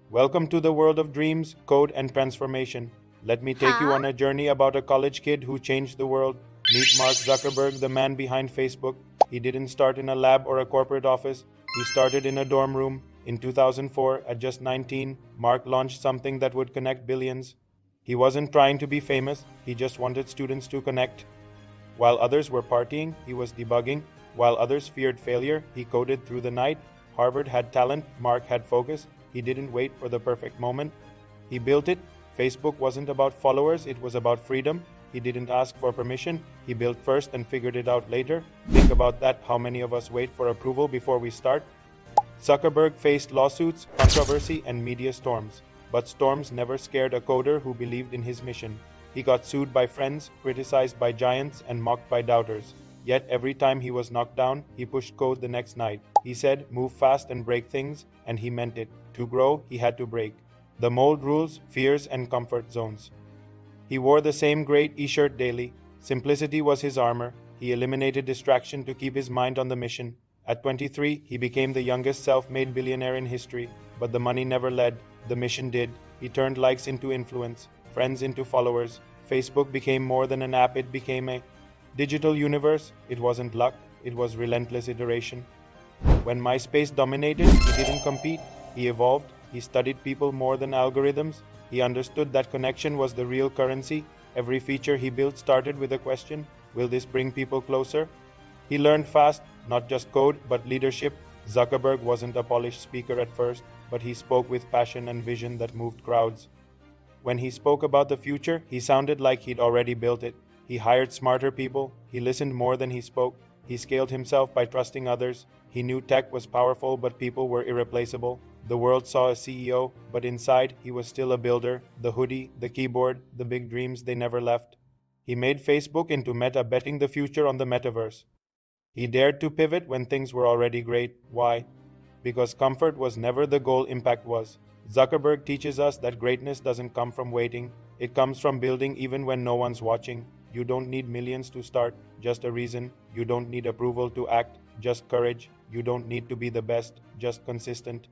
Welcome to the world of dreams, code, and transformation. Let me take you Huh? on a journey about a college kid who changed the world. Meet Mark Zuckerberg, the man behind Facebook. He didn't start in a lab or a corporate office, he started in a dorm room. In 2004, at just 19, Mark launched something that would connect billions. He wasn't trying to be famous, he just wanted students to connect. While others were partying, he was debugging. While others feared failure, he coded through the night. Harvard had talent, Mark had focus. He didn't wait for the perfect moment. He built it. Facebook wasn't about followers, it was about freedom. He didn't ask for permission. He built first and figured it out later. Think about that. How many of us wait for approval before we start? Zuckerberg faced lawsuits, controversy, and media storms. But storms never scared a coder who believed in his mission. He got sued by friends, criticized by giants, and mocked by doubters. Yet every time he was knocked down, he pushed code the next night. He said, "Move fast and break things," and he meant it. To grow, he had to break the mold rules, fears, and comfort zones. He wore the same gray t-shirt daily. Simplicity was his armor. He eliminated distraction to keep his mind on the mission. At 23, he became the youngest self-made billionaire in history, but the money never led, the mission did. He turned likes into influence, friends into followers. Facebook became more than an app, it became a digital universe. It wasn't luck, it was relentless iteration. When MySpace dominated, he didn't compete, he evolved. He studied people more than algorithms. He understood that connection was the real currency. Every feature he built started with a question: will this bring people closer? He learned fast, not just code, but leadership. Zuckerberg wasn't a polished speaker at first, but he spoke with passion and vision that moved crowds. When he spoke about the future, he sounded like he'd already built it. He hired smarter people, he listened more than he spoke, he scaled himself by trusting others. He knew tech was powerful, but people were irreplaceable. The world saw a CEO, but inside, he was still a builder. The hoodie, the keyboard, the big dreams they never left. He made Facebook into Meta, betting the future on the metaverse. He dared to pivot when things were already great. Why? Because comfort was never the goal, impact was. Zuckerberg teaches us that greatness doesn't come from waiting, it comes from building even when no one's watching. You don't need millions to start, just a reason. You don't need approval to act, just courage. You don't need to be the best, just consistent.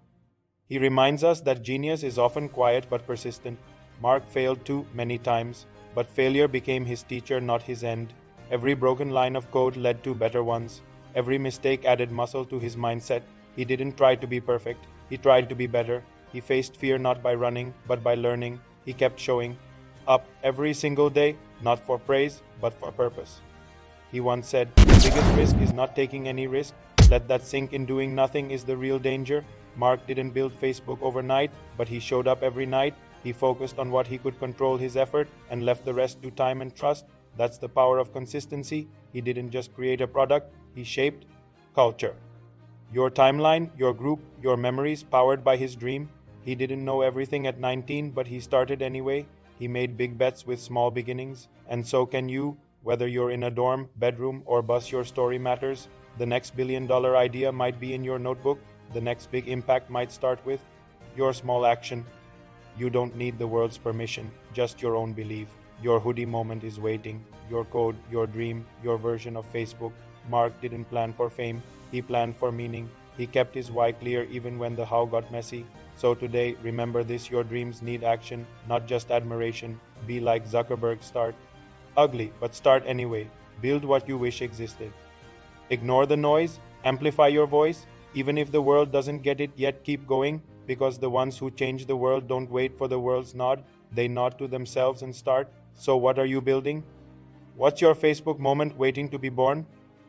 He reminds us that genius is often quiet but persistent. Mark failed too many times, but failure became his teacher, not his end. Every broken line of code led to better ones. Every mistake added muscle to his mindset. He didn't try to be perfect, he tried to be better. He faced fear not by running, but by learning. He kept showing up every single day, not for praise, but for purpose. He once said, "The biggest risk is not taking any risk. Let that sink in. Doing nothing is the real danger." Mark didn't build Facebook overnight, but he showed up every night. He focused on what he could control, his effort, and left the rest to time and trust. That's the power of consistency. He didn't just create a product, he shaped culture. Your timeline, your group, your memories powered by his dream. He didn't know everything at 19, but he started anyway. He made big bets with small beginnings, and so can you. Whether you're in a dorm, bedroom, or bus, your story matters. The next $1 billion idea might be in your notebook. The next big impact might start with your small action. You don't need the world's permission, just your own belief. Your hoodie moment is waiting. Your code, your dream, your version of Facebook. Mark didn't plan for fame, he planned for meaning. He kept his why clear even when the how got messy. So today, remember this: your dreams need action, not just admiration. Be like Zuckerberg, start ugly, but start anyway. Build what you wish existed. Ignore the noise, amplify your voice. Even if the world doesn't get it yet, keep going, because the ones who change the world don't wait for the world's nod, they nod to themselves and start. So, what are you building? What's your Facebook moment waiting to be born?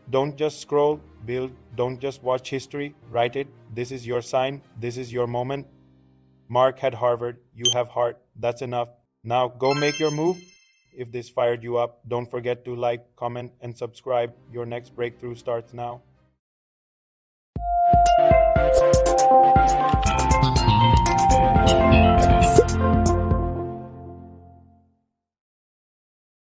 Don't just scroll, build. Don't just watch history, write it. This is your sign, this is your moment. Mark had Harvard, you have heart, that's enough. Now go make your move. If this fired you up, don't forget to like, comment, and subscribe. Your next breakthrough starts now.